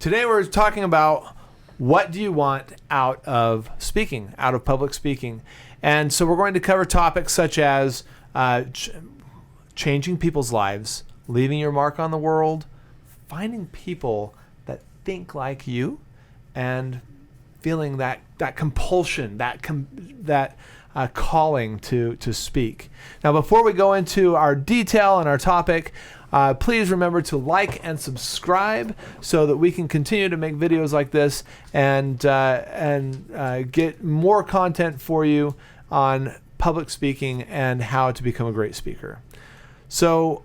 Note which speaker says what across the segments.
Speaker 1: Today we're talking about what do you want out of speaking, out of public speaking. And so we're going to cover topics such as changing people's lives, leaving your mark on the world, finding people that think like you, and feeling that compulsion, that calling to speak. Now, before we go into our detail and our topic, please remember to like and subscribe so that we can continue to make videos like this and get more content for you on public speaking and how to become a great speaker. So,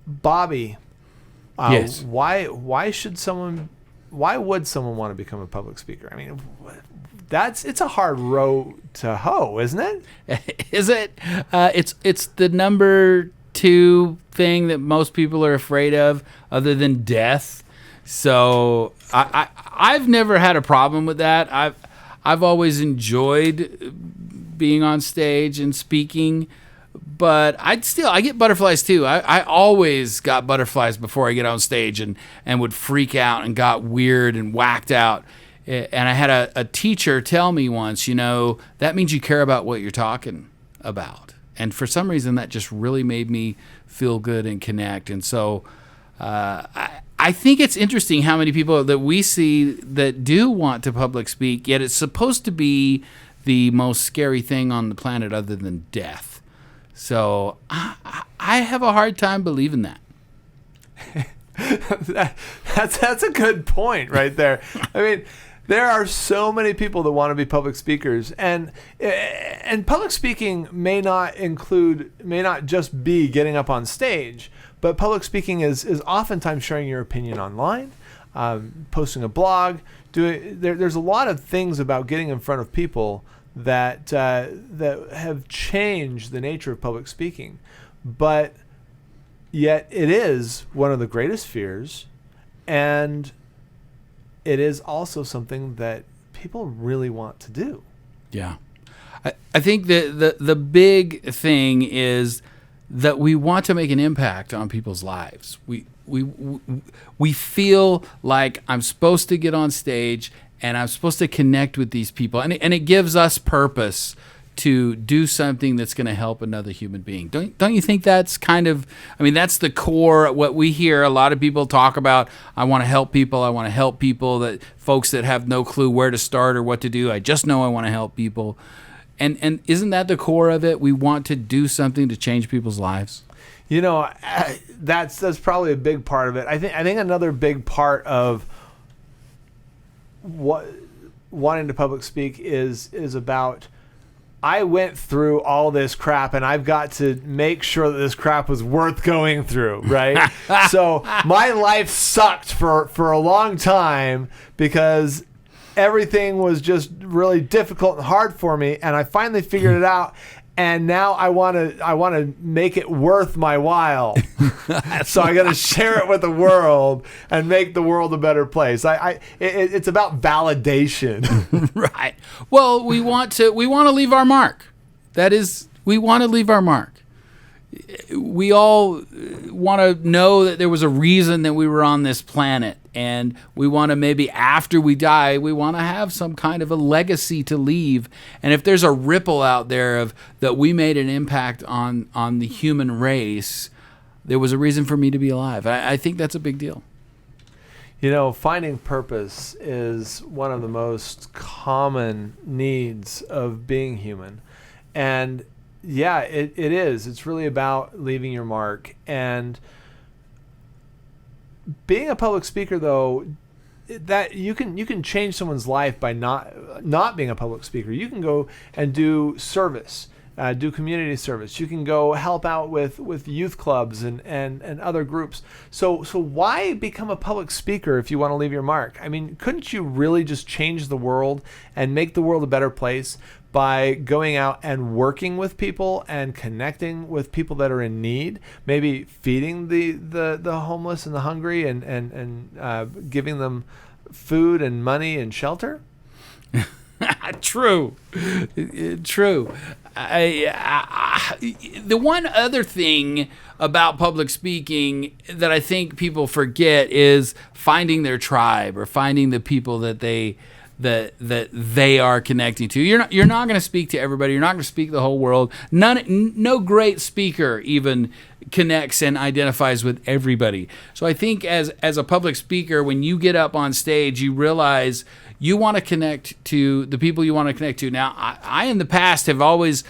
Speaker 1: Bobby,
Speaker 2: yes.
Speaker 1: Why would someone want to become a public speaker? I mean, it's a hard row to hoe, isn't it?
Speaker 2: Is it? It's the number 2 thing that most people are afraid of, other than death. So I've never had a problem with that. I've always enjoyed being on stage and speaking, but I get butterflies too. I always got butterflies before I get on stage and would freak out and got weird and whacked out. And I had a teacher tell me once, that means you care about what you're talking about. And for some reason, that just really made me feel good and connect. And so I think it's interesting how many people that we see that do want to public speak, yet it's supposed to be the most scary thing on the planet other than death. So I have a hard time believing that.
Speaker 1: That's a good point right there. I mean, there are so many people that want to be public speakers, and public speaking may not just be getting up on stage, but public speaking is oftentimes sharing your opinion online, posting a blog. There's a lot of things about getting in front of people that have changed the nature of public speaking, but yet it is one of the greatest fears, and it is also something that people really want to do. Yeah.
Speaker 2: I think the big thing is that we want to make an impact on people's lives. We feel like I'm supposed to get on stage and I'm supposed to connect with these people. And it gives us purpose to do something that's going to help another human being. Don't you think that's that's the core. What we hear a lot of people talk about, I want to help people, that folks that have no clue where to start or what to do. I just know I want to help people. And isn't that the core of it? We want to do something to change people's lives.
Speaker 1: That's probably a big part of it. I think another big part of what wanting to public speak is about, I went through all this crap and I've got to make sure that this crap was worth going through, right? So my life sucked for a long time because everything was just really difficult and hard for me, and I finally figured it out. And now I want to make it worth my while. So I got to share it with the world and make the world a better place. It's about validation.
Speaker 2: Right. Well, we want to leave our mark. That is, we want to leave our mark. We all want to know that there was a reason that we were on this planet, and we want to, maybe after we die, we want to have some kind of a legacy to leave. And if there's a ripple out there of that we made an impact on the human race, there was a reason for me to be alive. I think that's a big deal.
Speaker 1: Finding purpose is one of the most common needs of being human. And yeah, it is. It's really about leaving your mark. And being a public speaker, though, that you can change someone's life by not being a public speaker. You can go and do service, do community service. You can go help out with youth clubs and other groups. So why become a public speaker if you want to leave your mark? I mean, couldn't you really just change the world and make the world a better place by going out and working with people and connecting with people that are in need, maybe feeding the homeless and the hungry and giving them food and money and shelter?
Speaker 2: True. True. The one other thing about public speaking that I think people forget is finding their tribe or finding the people that they are connecting to. You're not going to speak to everybody. You're not going to speak the whole world. No great speaker even connects and identifies with everybody. So I think as a public speaker, when you get up on stage, you realize you want to connect to the people you want to connect to. Now, I in the past have always,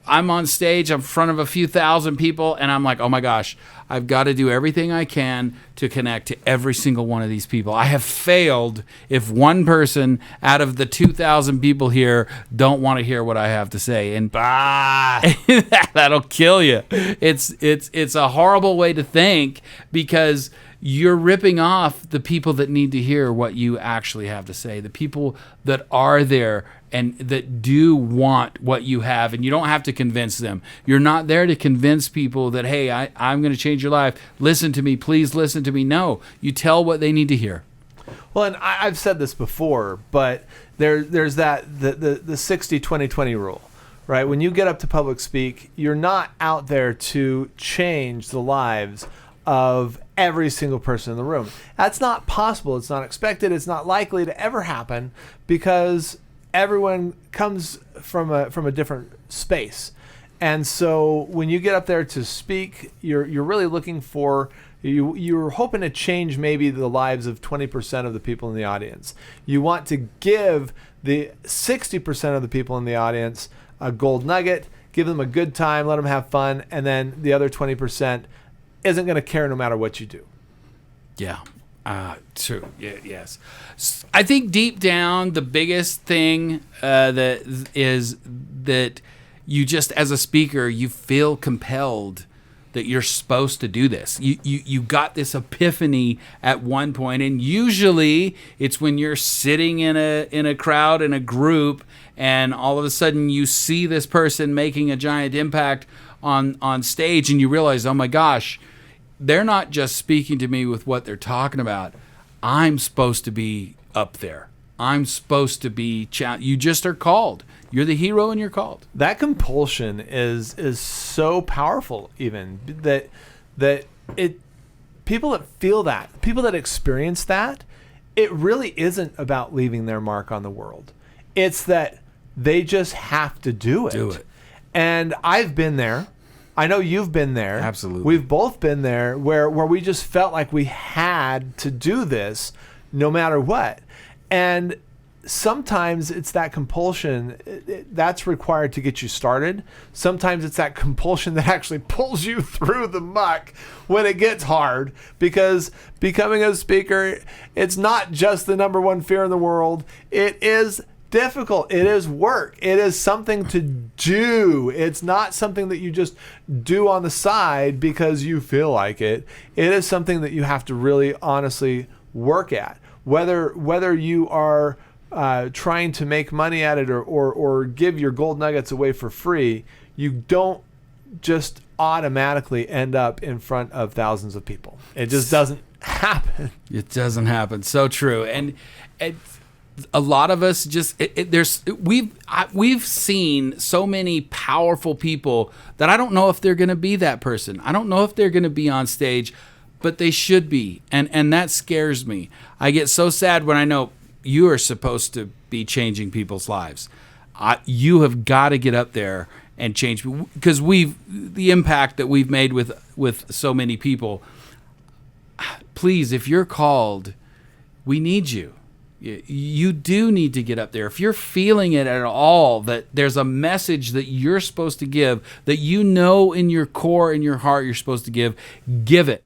Speaker 2: I'm on stage in front of a few thousand people, and I'm like, oh my gosh, I've got to do everything I can to connect to every single one of these people. I have failed if one person out of the 2,000 people here don't want to hear what I have to say, and that'll kill you. It's a horrible way to think because you're ripping off the people that need to hear what you actually have to say, the people that are there and that do want what you have, and you don't have to convince them. You're not there to convince people that, hey, I'm going to change your life. Listen to me. Please listen to me. No, you tell what they need to hear.
Speaker 1: Well, and I've said this before, but there's the 60-20-20 rule, right? When you get up to public speak, you're not out there to change the lives of every single person in the room. That's not possible. It's not expected. It's not likely to ever happen because everyone comes from a different space. And so when you get up there to speak, you're really looking for, you're hoping to change maybe the lives of 20% of the people in the audience. You want to give the 60% of the people in the audience a gold nugget, give them a good time, let them have fun, and then the other 20% isn't going to care no matter what you do.
Speaker 2: Yeah. True. Yeah, yes. I think deep down, the biggest thing that is that you just, as a speaker, you feel compelled that you're supposed to do this. You got this epiphany at one point, and usually it's when you're sitting in a crowd, in a group, and all of a sudden you see this person making a giant impact on stage, and you realize, oh my gosh, they're not just speaking to me with what they're talking about. I'm supposed to be up there. I'm supposed to be you just are called. You're the hero and you're called.
Speaker 1: That compulsion is so powerful, even that people that feel that, people that experience that, it really isn't about leaving their mark on the world. It's that they just have to do it.
Speaker 2: Do it.
Speaker 1: And I've been there. I know you've been there.
Speaker 2: Absolutely.
Speaker 1: We've both been there where we just felt like we had to do this no matter what. And sometimes it's that compulsion that's required to get you started. Sometimes it's that compulsion that actually pulls you through the muck when it gets hard, because becoming a speaker, it's not just the number one fear in the world. It is difficult. It is work. It is something to do. It's not something that you just do on the side because you feel like it. It is something that you have to really honestly work at. Whether you are trying to make money at it or give your gold nuggets away for free, you don't just automatically end up in front of thousands of people. It just doesn't happen.
Speaker 2: It doesn't happen. So true. And a lot of us just we've seen so many powerful people that I don't know if they're going to be that person. I don't know if they're going to be on stage, but they should be. And that scares me. I get so sad when I know you are supposed to be changing people's lives. You have got to get up there and change, because the impact that we've made with so many people. Please, if you're called, we need you. You do need to get up there. If you're feeling it at all, that there's a message that you're supposed to give, that you know in your core, in your heart, you're supposed to give it.